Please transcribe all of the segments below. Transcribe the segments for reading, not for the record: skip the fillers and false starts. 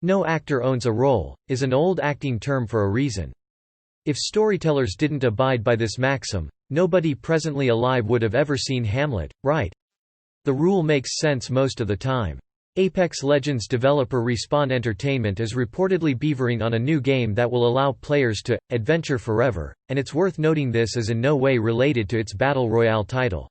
No actor owns a role is an old acting term for a reason. If storytellers didn't abide by this maxim, nobody presently alive would have ever seen Hamlet, right? The rule makes sense most of the time. Apex Legends developer Respawn Entertainment is reportedly beavering on a new game that will allow players to adventure forever, and it's worth noting this is in no way related to its Battle Royale title.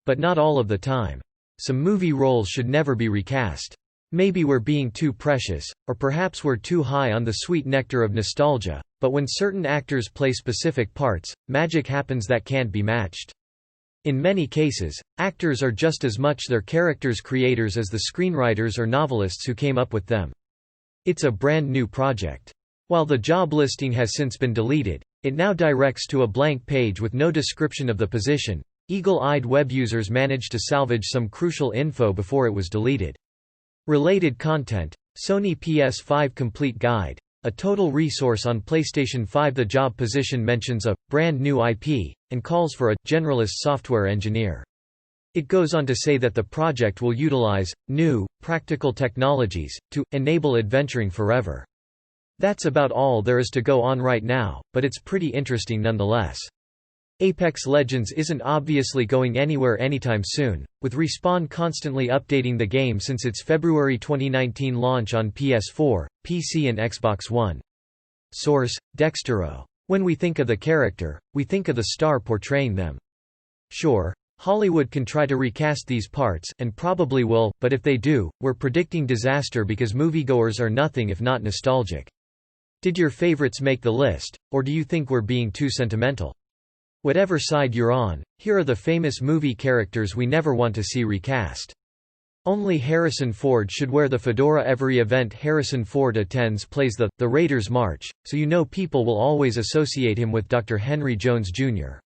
But not all of the time. Some movie roles should never be recast. Maybe we're being too precious, or perhaps we're too high on the sweet nectar of nostalgia, but when certain actors play specific parts, magic happens that can't be matched. In many cases, actors are just as much their characters' creators as the screenwriters or novelists who came up with them. It's a brand new project. While the job listing has since been deleted, it now directs to a blank page with no description of the position. Eagle-eyed web users managed to salvage some crucial info before it was deleted. Related content: Sony PS5 Complete Guide. A total resource on PlayStation 5. The job position mentions a brand new IP, and calls for a generalist software engineer. It goes on to say that the project will utilize new, practical technologies to enable adventuring forever. That's about all there is to go on right now, but it's pretty interesting nonetheless. Apex Legends isn't obviously going anywhere anytime soon, with Respawn constantly updating the game since its February 2019 launch on PS4, PC and Xbox One. Source: Dextero. When we think of the character, we think of the star portraying them. Sure, Hollywood can try to recast these parts, and probably will, but if they do, we're predicting disaster because moviegoers are nothing if not nostalgic. Did your favorites make the list, or do you think we're being too sentimental? Whatever side you're on, here are the famous movie characters we never want to see recast. Only Harrison Ford should wear the fedora. Every event Harrison Ford attends plays the Raiders March, so you know people will always associate him with Dr. Henry Jones Jr.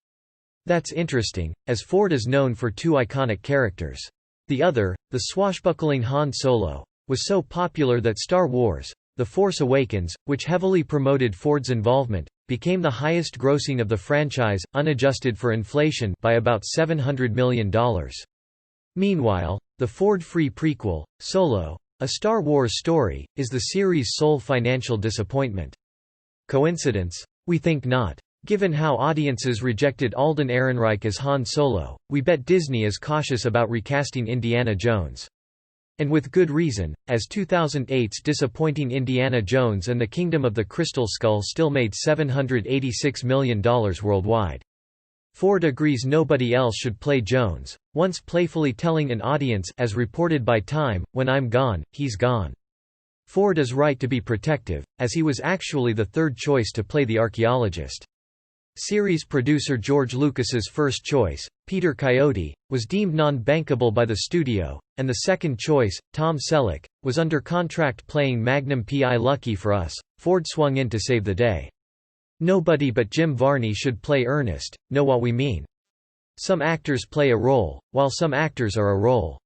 That's interesting, as Ford is known for two iconic characters. The other, the swashbuckling Han Solo, was so popular that Star Wars: The Force Awakens, which heavily promoted Ford's involvement, became the highest grossing of the franchise, unadjusted for inflation, by about $700 million. Meanwhile, the Ford-free prequel, Solo: A Star Wars Story, is the series' sole financial disappointment. Coincidence? We think not. Given how audiences rejected Alden Ehrenreich as Han Solo, we bet Disney is cautious about recasting Indiana Jones. And with good reason, as 2008's disappointing Indiana Jones and the Kingdom of the Crystal Skull still made $786 million worldwide. Ford agrees nobody else should play Jones, once playfully telling an audience, as reported by Time, "When I'm gone, he's gone." Ford is right to be protective, as he was actually the third choice to play the archaeologist. Series producer George Lucas's first choice, Peter Coyote, was deemed non-bankable by the studio, and the second choice, Tom Selleck, was under contract playing Magnum P.I. Lucky for Us. Ford swung in to save the day. Nobody but Jim Varney should play Ernest. Know what we mean? Some actors play a role, while some actors are a role.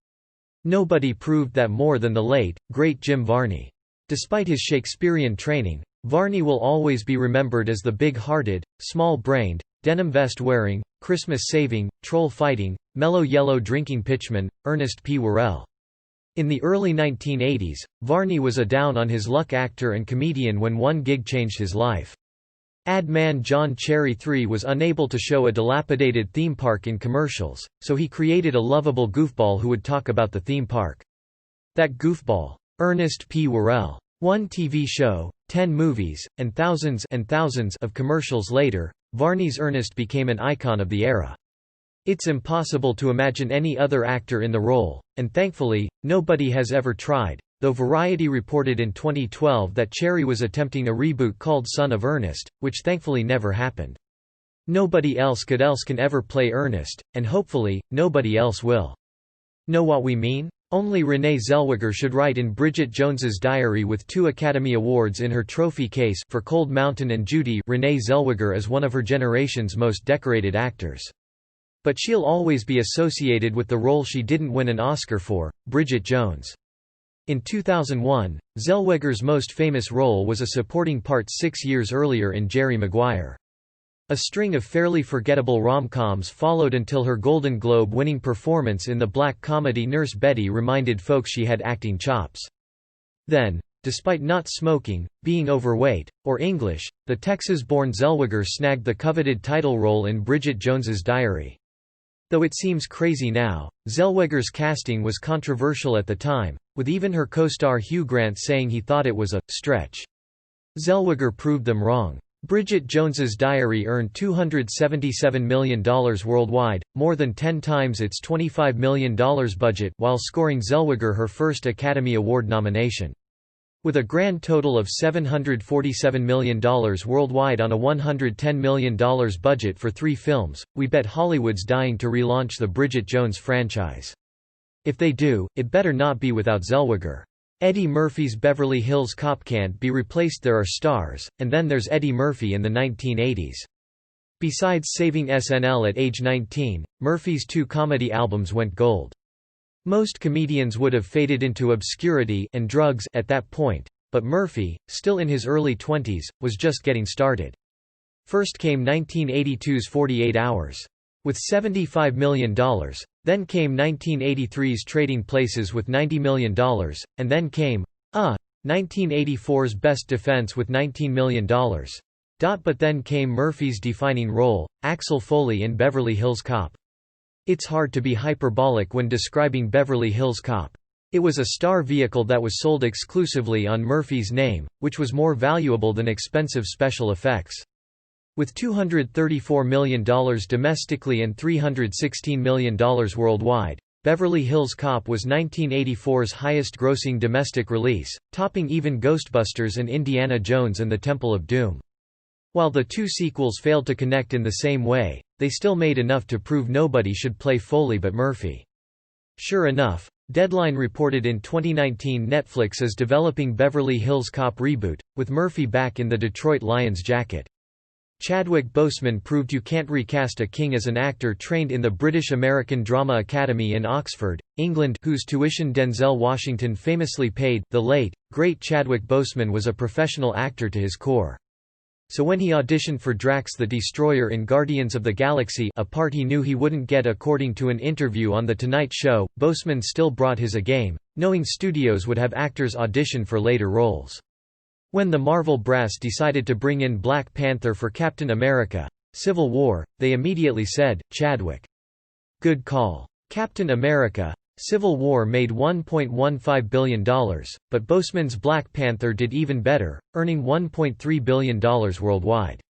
Nobody proved that more than the late, great Jim Varney. Despite his Shakespearean training, Varney will always be remembered as the big-hearted, small-brained, denim vest-wearing, Christmas-saving, troll-fighting, mellow yellow drinking pitchman, Ernest P. Worrell. In the early 1980s, Varney was a down-on-his-luck actor and comedian when one gig changed his life. Ad man John Cherry III was unable to show a dilapidated theme park in commercials, so he created a lovable goofball who would talk about the theme park. That goofball, Ernest P. Worrell. One TV show, 10 movies, and thousands of commercials later, Varney's Ernest became an icon of the era. It's impossible to imagine any other actor in the role, and thankfully, nobody has ever tried, though Variety reported in 2012 that Cherry was attempting a reboot called Son of Ernest, which thankfully never happened. Nobody else can ever play Ernest, and hopefully, nobody else will. Know what we mean? Only Renee Zellweger should write in Bridget Jones's Diary with 2 Academy Awards in her trophy case. For Cold Mountain and Judy, Renee Zellweger is one of her generation's most decorated actors. But she'll always be associated with the role she didn't win an Oscar for, Bridget Jones. In 2001, Zellweger's most famous role was a supporting part 6 years earlier in Jerry Maguire. A string of fairly forgettable rom-coms followed until her Golden Globe-winning performance in the black comedy Nurse Betty reminded folks she had acting chops. Then, despite not smoking, being overweight, or English, the Texas-born Zellweger snagged the coveted title role in Bridget Jones's Diary. Though it seems crazy now, Zellweger's casting was controversial at the time, with even her co-star Hugh Grant saying he thought it was a «stretch». Zellweger proved them wrong. Bridget Jones's Diary earned $277 million worldwide, more than 10 times its $25 million budget, while scoring Zellweger her first Academy Award nomination. With a grand total of $747 million worldwide on a $110 million budget for 3 films, we bet Hollywood's dying to relaunch the Bridget Jones franchise. If they do, it better not be without Zellweger. Eddie Murphy's Beverly Hills Cop can't be replaced. There are stars, and then there's Eddie Murphy in the 1980s. Besides saving SNL at age 19, Murphy's 2 comedy albums went gold. Most comedians would have faded into obscurity and drugs at that point, but Murphy, still in his early 20s, was just getting started. First came 1982's 48 Hours. With $75 million, then came 1983's Trading Places with $90 million, and then came 1984's Best Defense with $19 million. But then came Murphy's defining role, Axel Foley in Beverly Hills Cop. It's hard to be hyperbolic when describing Beverly Hills Cop. It was a star vehicle that was sold exclusively on Murphy's name, which was more valuable than expensive special effects. With $234 million domestically and $316 million worldwide, Beverly Hills Cop was 1984's highest-grossing domestic release, topping even Ghostbusters and Indiana Jones and the Temple of Doom. While the 2 sequels failed to connect in the same way, they still made enough to prove nobody should play Foley but Murphy. Sure enough, Deadline reported in 2019 Netflix is developing Beverly Hills Cop reboot, with Murphy back in the Detroit Lions jacket. Chadwick Boseman proved you can't recast a king as an actor trained in the British American Drama Academy in Oxford, England, whose tuition Denzel Washington famously paid. The late, great Chadwick Boseman was a professional actor to his core. So when he auditioned for Drax the Destroyer in Guardians of the Galaxy, a part he knew he wouldn't get according to an interview on The Tonight Show, Boseman still brought his A-game, knowing studios would have actors audition for later roles. When the Marvel brass decided to bring in Black Panther for Captain America: Civil War, they immediately said, Chadwick. Good call. Captain America: Civil War made $1.15 billion, but Boseman's Black Panther did even better, earning $1.3 billion worldwide.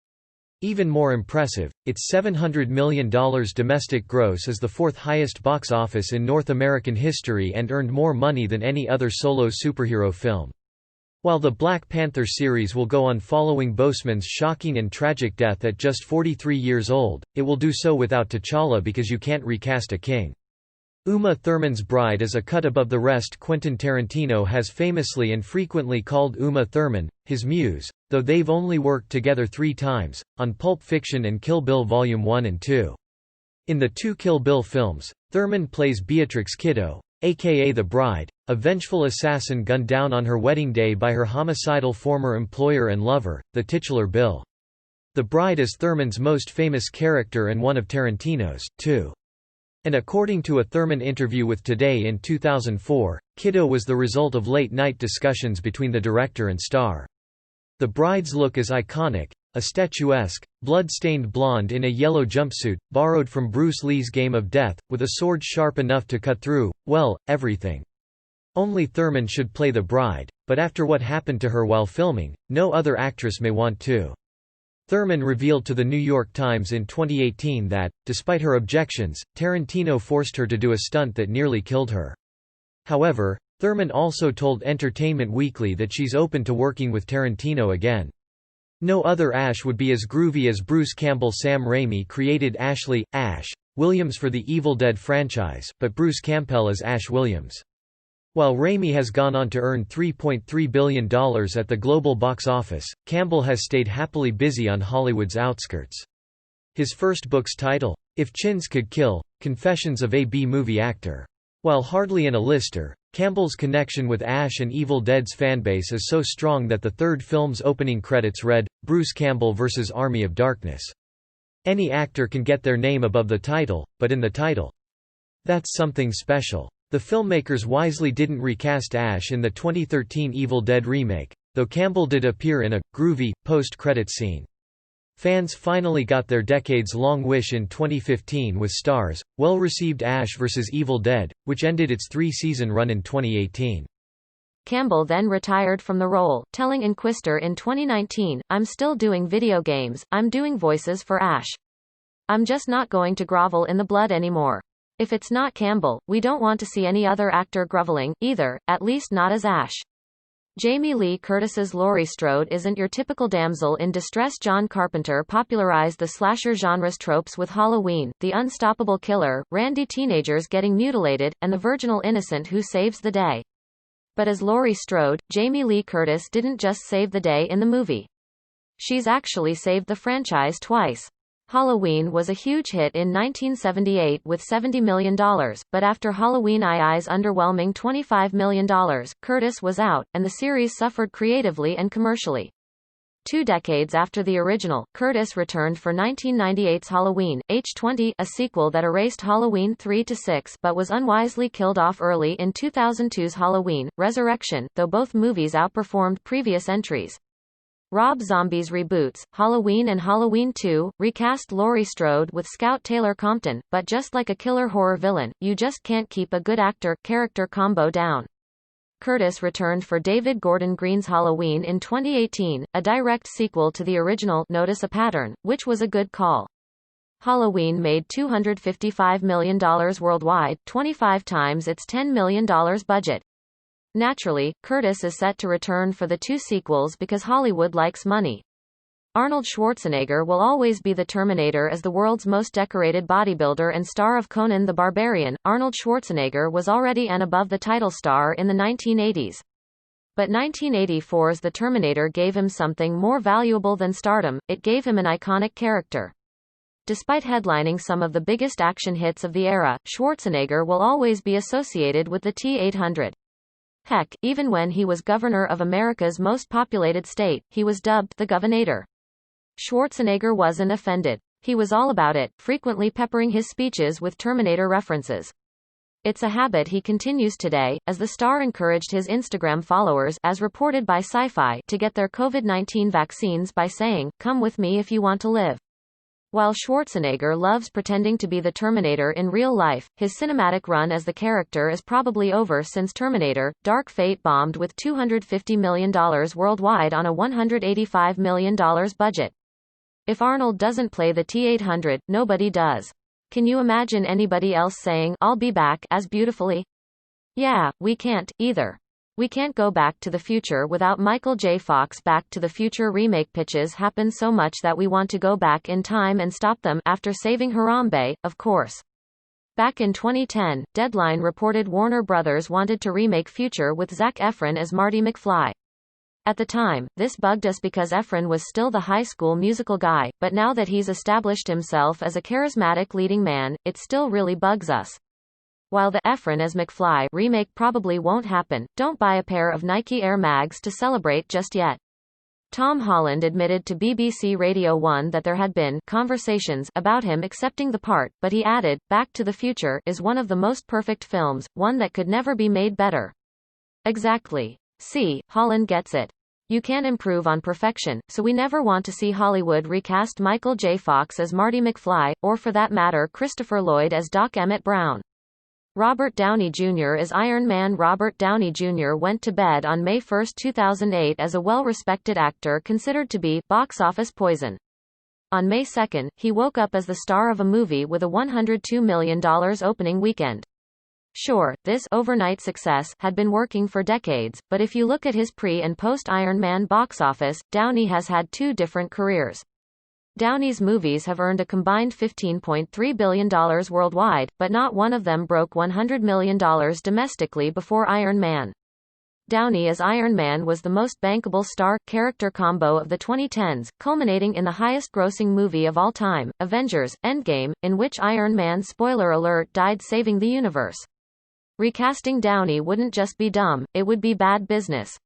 Even more impressive, its $700 million domestic gross is the 4th highest box office in North American history and earned more money than any other solo superhero film. While the Black Panther series will go on following Boseman's shocking and tragic death at just 43 years old, it will do so without T'Challa because you can't recast a king. Uma Thurman's Bride is a cut above the rest. Quentin Tarantino has famously and frequently called Uma Thurman his muse, though they've only worked together 3 times, on Pulp Fiction and Kill Bill Vol. 1 and 2. In the 2 Kill Bill films, Thurman plays Beatrix Kiddo, aka the Bride, a vengeful assassin gunned down on her wedding day by her homicidal former employer and lover, the titular Bill. The Bride is Thurman's most famous character and one of Tarantino's, too. And according to a Thurman interview with Today in 2004, Kiddo was the result of late-night discussions between the director and star. The Bride's look is iconic, a statuesque, blood-stained blonde in a yellow jumpsuit, borrowed from Bruce Lee's Game of Death, with a sword sharp enough to cut through, well, everything. Only Thurman should play the Bride, but after what happened to her while filming, no other actress may want to. Thurman revealed to The New York Times in 2018 that, despite her objections, Tarantino forced her to do a stunt that nearly killed her. However, Thurman also told Entertainment Weekly that she's open to working with Tarantino again. No other Ash would be as groovy as Bruce Campbell. Sam Raimi created Ashley Ash Williams for the Evil Dead franchise, but Bruce Campbell is Ash Williams. While Raimi has gone on to earn $3.3 billion at the global box office, Campbell has stayed happily busy on Hollywood's outskirts. His first book's title, If Chins Could Kill, Confessions of a B-Movie Actor. While hardly an A-lister, Campbell's connection with Ash and Evil Dead's fanbase is so strong that the 3rd film's opening credits read, Bruce Campbell vs. Army of Darkness. Any actor can get their name above the title, but in the title. That's something special. The filmmakers wisely didn't recast Ash in the 2013 Evil Dead remake, though Campbell did appear in a groovy post-credits scene. Fans finally got their decades-long wish in 2015 with Star's well-received Ash vs. Evil Dead, which ended its 3-season run in 2018. Campbell then retired from the role, telling Inquisitor in 2019, "I'm still doing video games, I'm doing voices for Ash. I'm just not going to grovel in the blood anymore. If it's not Campbell, we don't want to see any other actor groveling, either, at least not as Ash." Jamie Lee Curtis's Laurie Strode isn't your typical damsel in distress. John Carpenter popularized the slasher genre's tropes with Halloween, the unstoppable killer, randy teenagers getting mutilated, and the virginal innocent who saves the day. But as Laurie Strode, Jamie Lee Curtis didn't just save the day in the movie. She's actually saved the franchise twice. Halloween was a huge hit in 1978 with $70 million, but after Halloween II's underwhelming $25 million, Curtis was out, and the series suffered creatively and commercially. 2 decades after the original, Curtis returned for 1998's Halloween, H20, a sequel that erased Halloween 3-6 but was unwisely killed off early in 2002's Halloween, Resurrection, though both movies outperformed previous entries. Rob Zombie's reboots, Halloween and Halloween 2, recast Laurie Strode with Scout Taylor Compton, but just like a killer horror villain, you just can't keep a good actor-character combo down. Curtis returned for David Gordon Green's Halloween in 2018, a direct sequel to the original Notice a Pattern, which was a good call. Halloween made $255 million worldwide, 25 times its $10 million budget. Naturally, Curtis is set to return for the 2 sequels because Hollywood likes money. Arnold Schwarzenegger will always be the Terminator. As the world's most decorated bodybuilder and star of Conan the Barbarian, Arnold Schwarzenegger was already an above the title star in the 1980s. But 1984's The Terminator gave him something more valuable than stardom, it gave him an iconic character. Despite headlining some of the biggest action hits of the era, Schwarzenegger will always be associated with the T-800. Heck, even when he was governor of America's most populated state, he was dubbed the Governator. Schwarzenegger wasn't offended. He was all about it, frequently peppering his speeches with Terminator references. It's a habit he continues today, as the star encouraged his Instagram followers, as reported by Sci-Fi, to get their COVID-19 vaccines by saying, "Come with me if you want to live." While Schwarzenegger loves pretending to be the Terminator in real life, his cinematic run as the character is probably over since Terminator: Dark Fate bombed with $250 million worldwide on a $185 million budget. If Arnold doesn't play the T-800, nobody does. Can you imagine anybody else saying, "I'll be back," as beautifully? Yeah, we can't, either. We can't go back to the future without Michael J. Fox. Back to the Future remake pitches happen so much that we want to go back in time and stop them, after saving Harambe, of course. Back in 2010, Deadline reported Warner Brothers wanted to remake Future with Zac Efron as Marty McFly. At the time, this bugged us because Efron was still the high school musical guy, but now that he's established himself as a charismatic leading man, it still really bugs us. While the Efron as McFly remake probably won't happen, don't buy a pair of Nike Air Mags to celebrate just yet. Tom Holland admitted to BBC Radio 1 that there had been conversations about him accepting the part, but he added, "Back to the Future is one of the most perfect films, one that could never be made better." Exactly. See, Holland gets it. You can't improve on perfection, so we never want to see Hollywood recast Michael J. Fox as Marty McFly, or for that matter Christopher Lloyd as Doc Emmett Brown. Robert Downey Jr. as Iron Man. Robert Downey Jr. went to bed on May 1, 2008 as a well-respected actor considered to be box office poison. On May 2, he woke up as the star of a movie with a $102 million opening weekend. Sure, this overnight success had been working for decades, but if you look at his pre- and post-Iron Man box office, Downey has had 2 different careers. Downey's movies have earned a combined $15.3 billion worldwide, but not one of them broke $100 million domestically before Iron Man. Downey as Iron Man was the most bankable star-character combo of the 2010s, culminating in the highest-grossing movie of all time, Avengers: Endgame, in which Iron Man, spoiler alert, died saving the universe. Recasting Downey wouldn't just be dumb, it would be bad business.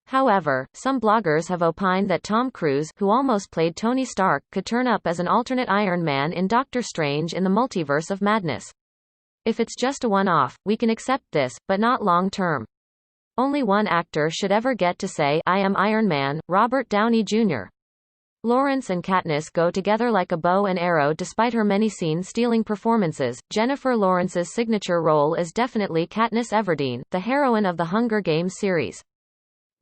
However, some bloggers have opined that Tom Cruise, who almost played Tony Stark, could turn up as an alternate Iron Man in Doctor Strange in the Multiverse of Madness. If it's just a one-off, we can accept this, but not long-term. Only one actor should ever get to say, I am Iron Man, Robert Downey Jr. Lawrence and Katniss go together like a bow and arrow despite her many scene-stealing performances. Jennifer Lawrence's signature role is definitely Katniss Everdeen, the heroine of the Hunger Games series.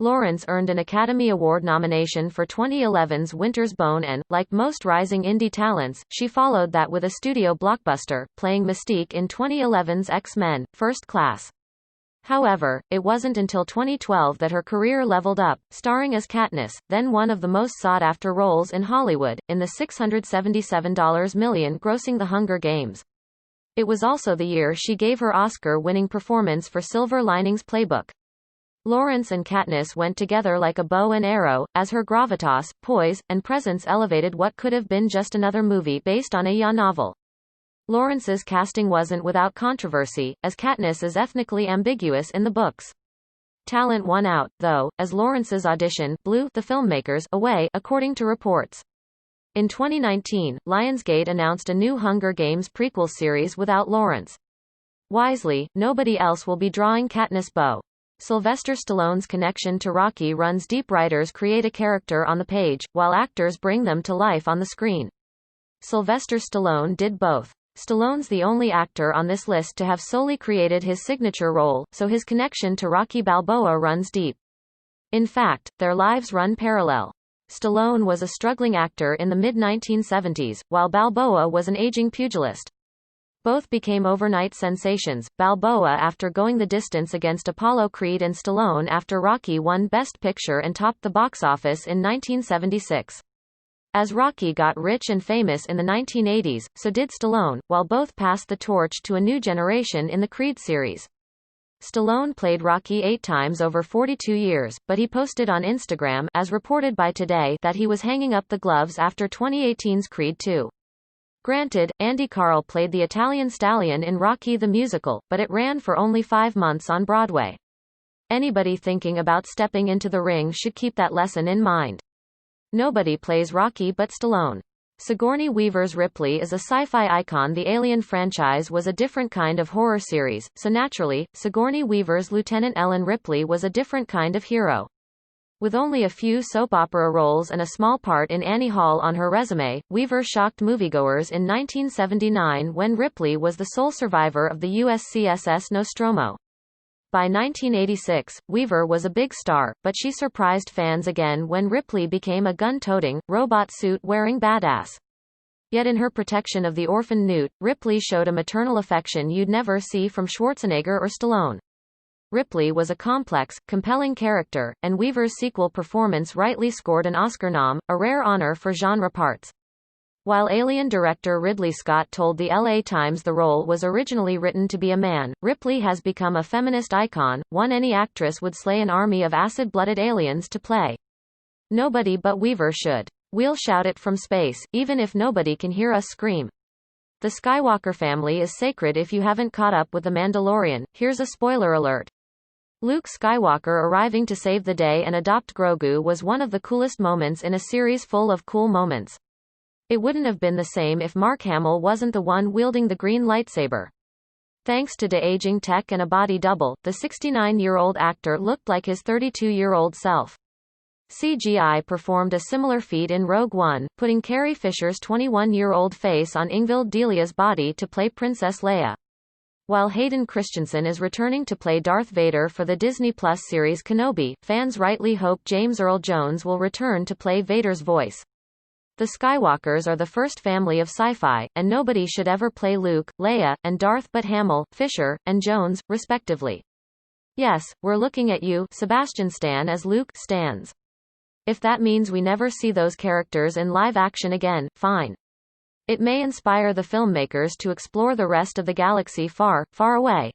Lawrence earned an Academy Award nomination for 2011's Winter's Bone and, like most rising indie talents, she followed that with a studio blockbuster, playing Mystique in 2011's X-Men: First Class. However, it wasn't until 2012 that her career leveled up, starring as Katniss, then one of the most sought-after roles in Hollywood, in the $677 million grossing The Hunger Games. It was also the year she gave her Oscar-winning performance for Silver Linings Playbook. Lawrence and Katniss went together like a bow and arrow, as her gravitas, poise, and presence elevated what could have been just another movie based on a YA novel. Lawrence's casting wasn't without controversy, as Katniss is ethnically ambiguous in the books. Talent won out, though, as Lawrence's audition blew the filmmakers away, according to reports. In 2019, Lionsgate announced a new Hunger Games prequel series without Lawrence. Wisely, nobody else will be drawing Katniss' bow. Sylvester Stallone's connection to Rocky runs deep. Writers create a character on the page, while actors bring them to life on the screen. Sylvester Stallone did both. Stallone's the only actor on this list to have solely created his signature role, so his connection to Rocky Balboa runs deep. In fact, their lives run parallel. Stallone was a struggling actor in the mid-1970s, while Balboa was an aging pugilist. Both became overnight sensations, Balboa after going the distance against Apollo Creed and Stallone after Rocky won Best Picture and topped the box office in 1976. As Rocky got rich and famous in the 1980s, so did Stallone, while both passed the torch to a new generation in the Creed series. Stallone played Rocky 8 times over 42 years, but he posted on Instagram, as reported by Today, that he was hanging up the gloves after 2018's Creed 2. Granted, Andy Karl played the Italian stallion in Rocky the Musical, but it ran for only 5 months on Broadway. Anybody thinking about stepping into the ring should keep that lesson in mind. Nobody plays Rocky but Stallone. Sigourney Weaver's Ripley is a sci-fi icon. The Alien franchise was a different kind of horror series, so naturally, Sigourney Weaver's Lieutenant Ellen Ripley was a different kind of hero. With only a few soap opera roles and a small part in Annie Hall on her resume, Weaver shocked moviegoers in 1979 when Ripley was the sole survivor of the USCSS Nostromo. By 1986, Weaver was a big star, but she surprised fans again when Ripley became a gun-toting, robot suit-wearing badass. Yet in her protection of the orphan Newt, Ripley showed a maternal affection you'd never see from Schwarzenegger or Stallone. Ripley was a complex, compelling character, and Weaver's sequel performance rightly scored an Oscar nom, a rare honor for genre parts. While Alien director Ridley Scott told the LA Times the role was originally written to be a man, Ripley has become a feminist icon, one any actress would slay an army of acid-blooded aliens to play. Nobody but Weaver should. We'll shout it from space, even if nobody can hear us scream. The Skywalker family is sacred. If you haven't caught up with The Mandalorian, here's a spoiler alert. Luke Skywalker arriving to save the day and adopt Grogu was one of the coolest moments in a series full of cool moments. It wouldn't have been the same if Mark Hamill wasn't the one wielding the green lightsaber. Thanks to de-aging tech and a body double, the 69-year-old actor looked like his 32-year-old self. CGI performed a similar feat in Rogue One, putting Carrie Fisher's 21-year-old face on Ingvild Delia's body to play Princess Leia. While Hayden Christensen is returning to play Darth Vader for the Disney Plus series Kenobi, fans rightly hope James Earl Jones will return to play Vader's voice. The Skywalkers are the first family of sci-fi, and nobody should ever play Luke, Leia, and Darth but Hamill, Fisher, and Jones, respectively. Yes, we're looking at you, Sebastian Stan, as Luke Stans. If that means we never see those characters in live action again, fine. It may inspire the filmmakers to explore the rest of the galaxy far, far away.